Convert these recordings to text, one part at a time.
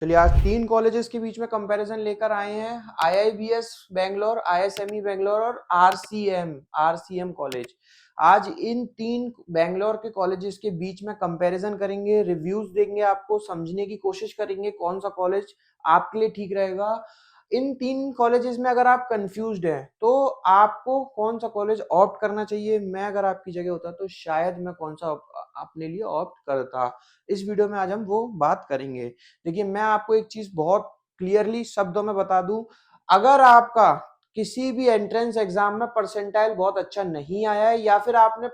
चलिए आज तीन कॉलेजेस के बीच में कंपैरिजन लेकर आए हैं। आईआईबीएस बेंगलोर, आईएसएमई बेंगलोर और आरसीएम कॉलेज। आज इन तीन बेंगलोर के कॉलेजेस के बीच में कंपैरिजन करेंगे, रिव्यूज देंगे, आपको समझने की कोशिश करेंगे कौन सा कॉलेज आपके लिए ठीक रहेगा। इन तीन कॉलेजेस में अगर आप कंफ्यूज्ड हैं तो आपको कौन सा कॉलेज ऑप्ट करना चाहिए, मैं अगर आपकी जगह होता तो शायद मैं कौन सा अपने लिए ऑप्ट करता। इस वीडियो में आज हम वो बात करेंगे। देखिए मैं आपको एक चीज बहुत क्लियरली शब्दों में बता दूं, अगर आपका किसी भी एंट्रेंस एग्जाम में परसेंटाइल बहुत अच्छा नहीं आया है या फिर आपने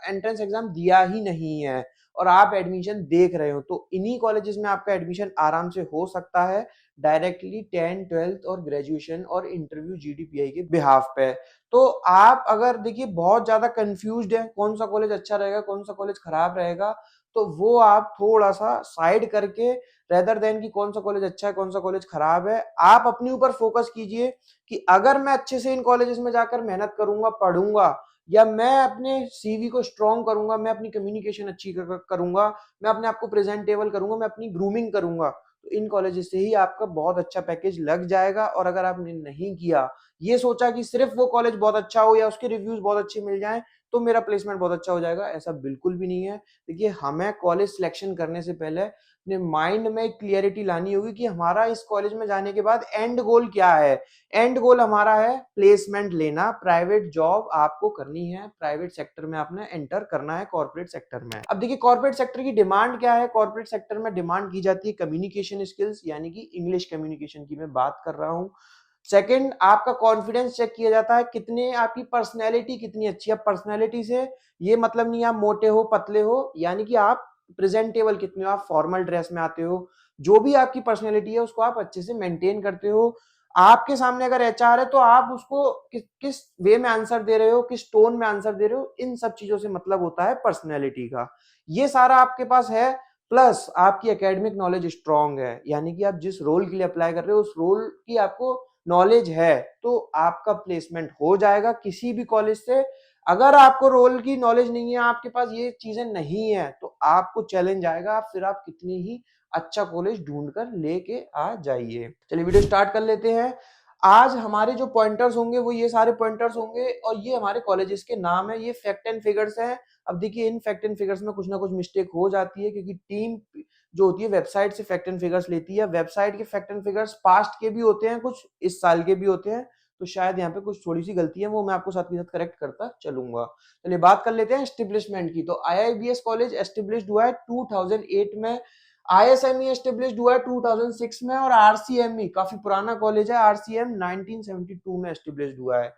एंट्रेंस एग्जाम दिया ही नहीं है और आप एडमिशन देख रहे हो तो इन्हीं कॉलेजेस में आपका एडमिशन आराम से हो सकता है डायरेक्टली 10, 12 और ग्रेजुएशन और इंटरव्यू जीडीपीआई के बिहाफ पे। तो आप अगर देखिए बहुत ज्यादा कंफ्यूज्ड है कौन सा कॉलेज अच्छा रहेगा कौन सा कॉलेज खराब रहेगा, तो वो आप थोड़ा सा साइड करके रेदर देन कि कौन सा कॉलेज अच्छा है कौन सा कॉलेज खराब है, आप अपने ऊपर फोकस कीजिए कि अगर मैं अच्छे से इन कॉलेजेस में जाकर मेहनत करूंगा, पढ़ूंगा, या मैं अपने सीवी को स्ट्रॉन्ग करूंगा, मैं अपनी कम्युनिकेशन अच्छी करूंगा, मैं अपने आप को प्रेजेंटेबल करूंगा, मैं अपनी ग्रूमिंग करूंगा, तो इन कॉलेजेस से ही आपका बहुत अच्छा पैकेज लग जाएगा। और अगर आपने नहीं किया, ये सोचा कि सिर्फ वो कॉलेज बहुत अच्छा हो या उसके रिव्यूज बहुत अच्छे मिल जाएं तो मेरा प्लेसमेंट बहुत अच्छा हो जाएगा, ऐसा बिल्कुल भी नहीं है। देखिए हमें कॉलेज सिलेक्शन करने से पहले अपने माइंड में एक क्लियरिटी लानी होगी कि हमारा इस कॉलेज में जाने के बाद एंड गोल क्या है। एंड गोल हमारा है प्लेसमेंट लेना, प्राइवेट जॉब आपको करनी है, प्राइवेट सेक्टर में आपने एंटर करना है, कॉर्पोरेट सेक्टर में। अब देखिए कॉर्पोरेट सेक्टर की डिमांड क्या है, कॉर्पोरेट सेक्टर में डिमांड की जाती है कम्युनिकेशन स्किल्स, यानी कि इंग्लिश कम्युनिकेशन की मैं बात कर रहा हूं। सेकंड, आपका कॉन्फिडेंस चेक किया जाता है, कितने आपकी पर्सनैलिटी कितनी अच्छी है। पर्सनैलिटी से ये मतलब नहीं आप मोटे हो पतले हो, यानी कि आप प्रेजेंटेबल कितने हो, आप फॉर्मल ड्रेस में आते हो, जो भी आपकी पर्सनैलिटी है उसको आप अच्छे से मेंटेन करते हो। आपके सामने अगर एचआर है तो आप उसको किस वे में आंसर दे रहे हो, किस टोन में आंसर दे रहे हो, इन सब चीजों से मतलब होता है पर्सनैलिटी का। ये सारा आपके पास है, प्लस आपकी एकेडमिक नॉलेज स्ट्रांग है, यानी कि आप जिस रोल के लिए अप्लाई कर रहे हो उस रोल की आपको नॉलेज है, तो आपका प्लेसमेंट हो जाएगा किसी भी कॉलेज से। अगर आपको रोल की नॉलेज नहीं है, आपके पास ये चीजें नहीं है, तो आपको चैलेंज आएगा, फिर आप कितनी ही अच्छा कॉलेज ढूंढकर लेके आ जाइए। चलिए वीडियो स्टार्ट कर लेते हैं। आज हमारे जो पॉइंटर्स होंगे वो ये सारे पॉइंटर्स होंगे और ये हमारे कॉलेजेस के नाम है, ये फैक्ट एंड फिगर्स हैं। अब देखिए इन फैक्ट एंड फिगर्स में कुछ ना कुछ मिस्टेक हो जाती है क्योंकि टीम जो होती है वेबसाइट से फैक्ट एंड फिगर्स लेती है। वेबसाइट के फैक्ट एंड फिगर्स पास्ट के भी होते हैं, कुछ इस साल के भी होते हैं, तो शायद यहाँ पे कुछ थोड़ी सी गलती है, वो मैं आपको साथ के साथ करेक्ट करता चलूंगा। चलिए बात कर लेते हैं एस्टेब्लिशमेंट की। तो आईआईबीएस कॉलेज एस्टेब्लिश्ड हुआ है 2008 में, आईएसएमई एस्टेब्लिश्ड हुआ है 2006 में, और आरसीएमई काफी पुराना कॉलेज है, आरसीएम 1972 में एस्टेब्लिश्ड हुआ है।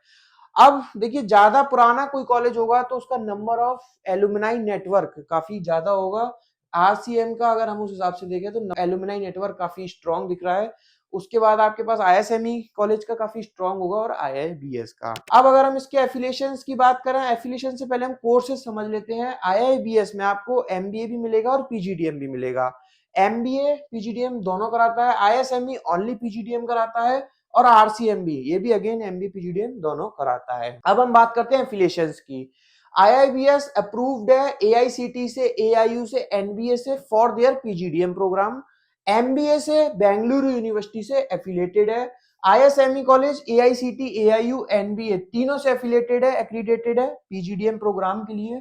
अब देखिए ज्यादा पुराना कोई कॉलेज होगा तो उसका नंबर ऑफ एलुमनाई नेटवर्क काफी ज्यादा होगा। आरसीएम का अगर हम उस हिसाब से देखें तो एलुमनाई नेटवर्क काफी स्ट्रांग दिख रहा है। उसके बाद आपके पास आईएसएमई कॉलेज का काफी स्ट्रांग होगा और आईआईबीएस का। अब अगर हम इसके एफिलिएशंस की बात करें, एफिलिएशन से पहले हम कोर्सेज समझ लेते हैं। आईआईबीएस में आपको एमबीए भी मिलेगा और पीजीडीएम भी मिलेगा। एमबीए पीजीडीएम दोनों कराता है, आईएसएमई ओनली पीजीडीएम कराता है, और आरसीएम भी, ये भी अगेन एमबी पीजीडीएम दोनों कराता है। अब हम बात करते हैं एफिलिएशंस की। आईआईबीएस अप्रूव्ड है एआईसीटी से, एआईयू से, एनबीए से for their PGDM program. MBA से बेंगलुरु यूनिवर्सिटी से एफिलिएटेड है। ISME college AICTE, AIU, NBA तीनों से एफिलिएटेड है, एक्रीडेटेड है पीजीडीएम प्रोग्राम के लिए।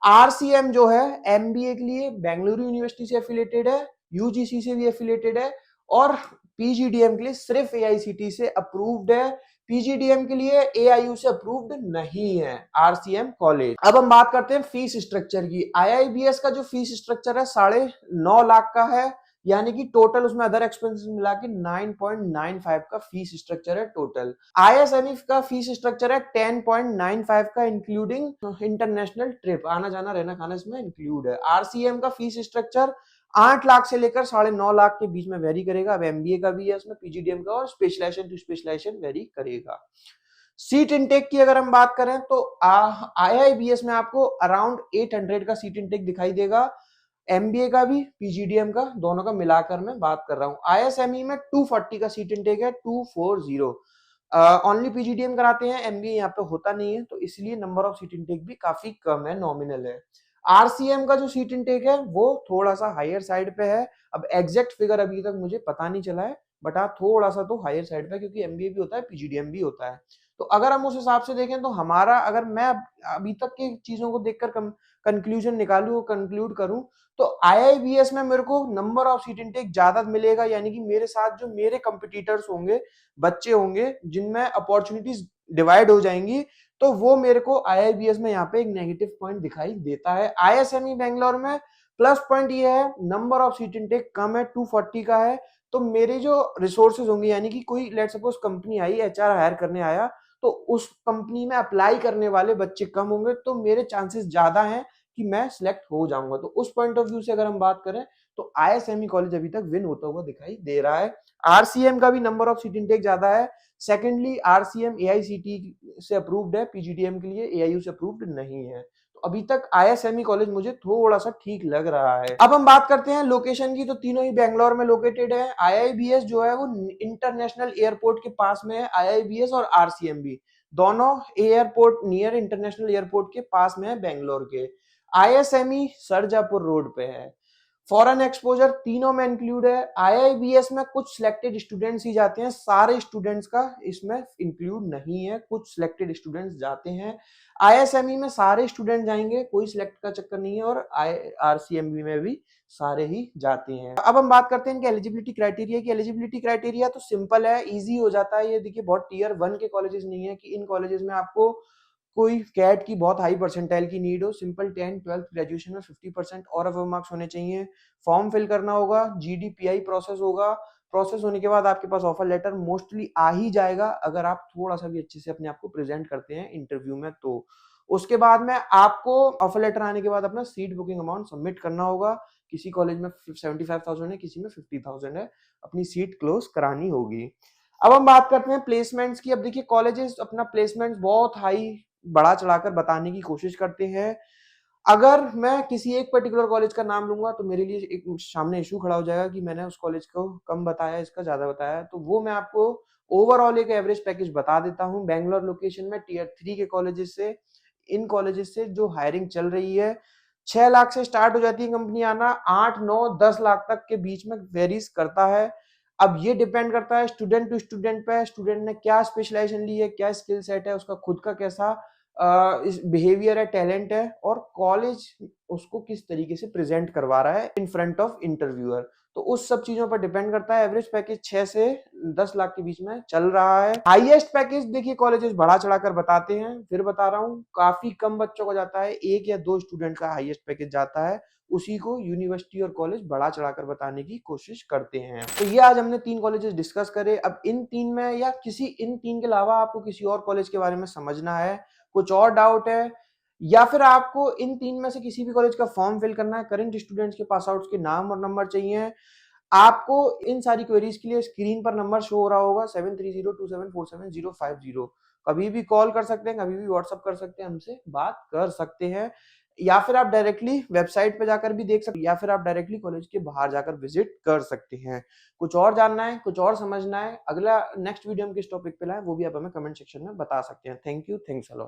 आरसीएम जो है एमबीए के लिए बेंगलुरु यूनिवर्सिटी से एफिलिएटेड है, यूजीसी से भी एफिलिएटेड है, और पीजीडीएम के लिए सिर्फ एआईसीटी से अप्रूव्ड है। पीजीडीएम के लिए एआईयू से अप्रूव्ड नहीं है आरसीएम कॉलेज। अब हम बात करते हैं फीस स्ट्रक्चर की। आईआईबीएस का जो फीस स्ट्रक्चर है 9.5 लाख का है, यानी कि टोटल उसमें अदर एक्सपेंसेस मिला के 9.95 का फीस स्ट्रक्चर है टोटल। आईएसएमई का फीस स्ट्रक्चर है 10.95 का, इंक्लूडिंग इंटरनेशनल ट्रिप, आना जाना रहना खाना इसमें इंक्लूड है। आरसीएम का फीस स्ट्रक्चर 8 लाख से लेकर 9.5 लाख के बीच में वेरी करेगा। अब एमबीए का भी है उसमें, पीजीडीएम का, और स्पेशलाइजेशन टू स्पेशलाइजेशन वेरी करेगा। सीट इनटेक की अगर हम बात करें तो आईआईबीएस में आपको अराउंड 800 का सीट इनटेक दिखाई देगा। एमबीए का भी पीजीडीएम का दोनों का मिलाकर मैं बात कर रहा हूं। आईएसएमई में 240 का सीट इनटेक है, 240। ओनली पीजीडीएम कराते हैं, एमबीए यहाँ पे होता नहीं है, तो इसलिए नंबर ऑफ सीट इनटेक भी काफी कम है, नॉमिनल है। आरसीएम का जो सीट इनटेक है वो थोड़ा सा हायर साइड पे है। अब एग्जैक्ट फिगर अभी तक मुझे पता नहीं चला है, बट हाँ थोड़ा सा तो हायर साइड पे है, क्योंकि एमबीए भी होता है, पीजीडीएम भी होता है। तो अगर हम उस हिसाब से देखें तो हमारा, अगर मैं अभी तक की चीजों को देखकर कंक्लूजन निकालूं, कंक्लूड करूं, तो आईआईबीएस में मेरे को नंबर ऑफ सीट इनटेक ज्यादा मिलेगा, यानी कि मेरे साथ जो मेरे कंपिटिटर्स होंगे, बच्चे होंगे जिनमें अपॉर्चुनिटीज डिवाइड हो जाएंगी, तो वो मेरे को आईआईबीएस में यहाँ पे एक नेगेटिव पॉइंट दिखाई देता है। आईएसएमई बेंगलोर में प्लस पॉइंट ये है, नंबर ऑफ सीट इनटेक कम है, 240 का है। तो मेरे जो रिसोर्सेज होंगे, यानी कि कोई लेट सपोज कंपनी आई, एचआर हायर करने आया, तो उस कंपनी में अप्लाई करने वाले बच्चे कम होंगे, तो मेरे चांसेस ज्यादा हैं कि मैं सिलेक्ट हो जाऊंगा। तो उस पॉइंट ऑफ व्यू से अगर हम बात करें तो आईएसएमई कॉलेज अभी तक विन होता हुआ दिखाई दे रहा है। आरसीएम का भी नंबर ऑफ सीट इनटेक ज्यादा है। सेकेंडली आरसीएम एआईसीटी से अप्रूव्ड है, पीजीडीएम के लिए एआईयू से अप्रूव्ड नहीं है। तो अभी तक आईएसएमई कॉलेज मुझे थोड़ा सा ठीक लग रहा है। अब हम बात करते हैं लोकेशन की, तो तीनों ही बेंगलोर में लोकेटेड है। आईआईबीएस जो है वो इंटरनेशनल एयरपोर्ट के पास में है, आईआईबीएस और आरसीएम भी दोनों एयरपोर्ट, नियर इंटरनेशनल एयरपोर्ट के पास में है बेंगलोर के। आईएसएमई सरजापुर रोड पे है। फॉरेन एक्सपोजर तीनों में इंक्लूड है। आईआईबीएस में कुछ सिलेक्टेड स्टूडेंट्स ही जाते हैं, सारे स्टूडेंट्स का इसमें इंक्लूड नहीं है, कुछ सिलेक्टेड स्टूडेंट्स जाते हैं। आईएसएमई में सारे स्टूडेंट जाएंगे, कोई सिलेक्ट का चक्कर नहीं है, और आरसीएमबी में भी सारे ही जाते हैं। अब हम बात करते हैं इनके एलिजिबिलिटी क्राइटेरिया की। एलिजिबिलिटी क्राइटेरिया तो सिंपल है, इजी हो जाता है। ये देखिए बहुत टीयर 1 के कॉलेजेस नहीं है कि इन कॉलेजेस में आपको कोई कैट की बहुत हाई परसेंटाइल की नीड हो। सिंपल 10 12 ग्रेजुएशन में 50% और अबव मार्क्स होने चाहिए। फॉर्म फिल करना होगा, जीडीपीआई प्रोसेस होगा। प्रोसेस होने के बाद आपके पास ऑफर लेटर मोस्टली आ ही जाएगा, अगर आप थोड़ा सा भी अच्छे से अपने आप को प्रेजेंट करते हैं इंटरव्यू में। तो उसके बाद में आपको ऑफर लेटर आने के बाद अपना सीट बुकिंग अमाउंट सबमिट करना होगा। किसी कॉलेज में 75,000 है, किसी में 50,000 है, अपनी सीट क्लोज करानी होगी। अब हम बात करते हैं प्लेसमेंट्स की। अब देखिए कॉलेजेस अपना प्लेसमेंट्स बहुत हाई बढ़ा चढ़ाकर बताने की कोशिश करते हैं। अगर मैं किसी एक पर्टिकुलर कॉलेज का नाम लूंगा तो मेरे लिए एक सामने इशू खड़ा हो जाएगा कि मैंने उस कॉलेज को कम बताया, इसका ज्यादा बताया। तो वो मैं आपको ओवरऑल एक एवरेज पैकेज बता देता हूँ। बेंगलोर लोकेशन में टीयर 3 के कॉलेजेस से, इन कॉलेजेस से जो हायरिंग चल रही है, 6 लाख से स्टार्ट हो जाती है कंपनी आना, 8 9 10 लाख तक के बीच में वेरीज करता है। अब ये डिपेंड करता है स्टूडेंट टू स्टूडेंट पे, स्टूडेंट ने क्या स्पेशलाइजेशन ली है, क्या स्किल सेट है, उसका खुद का कैसा बिहेवियर है, टैलेंट है, और कॉलेज उसको किस तरीके से प्रेजेंट करवा रहा है इन फ्रंट ऑफ इंटरव्यूअर। तो उस सब चीजों पर डिपेंड करता है। एवरेज पैकेज 6 से 10 लाख के बीच में चल रहा है। हाईएस्ट पैकेज देखिए कॉलेजेस बढ़ा चढ़ाकर बताते हैं, फिर बता रहा हूँ, काफी कम बच्चों का जाता है, 1 या 2 स्टूडेंट का हाईएस्ट पैकेज जाता है, उसी को यूनिवर्सिटी और कॉलेज बढ़ा चढ़ाकर बताने की कोशिश करते हैं। तो ये आज हमने 3 कॉलेजेस डिस्कस करे। अब इन 3 में या किसी इन 3 के अलावा आपको किसी और कॉलेज के बारे में समझना है, कुछ और डाउट है, या फिर आपको इन 3 में से किसी भी कॉलेज का फॉर्म फिल करना है, करंट स्टूडेंट्स के पास आउट्स के नाम और नंबर चाहिए, आपको इन सारी क्वेरीज के लिए स्क्रीन पर नंबर शो हो रहा होगा 7302747050। कभी भी कॉल कर सकते हैं, कभी भी व्हाट्सअप कर सकते हैं, हमसे बात कर सकते हैं, या फिर आप डायरेक्टली वेबसाइट पे जाकर भी देख सकते हैं, या फिर आप डायरेक्टली कॉलेज के बाहर जाकर विजिट कर सकते हैं। कुछ और जानना है, कुछ और समझना है, अगला नेक्स्ट वीडियो हम किस टॉपिक पे लाए वो भी आप हमें कमेंट सेक्शन में बता सकते हैं। Thank you, thanks a lot.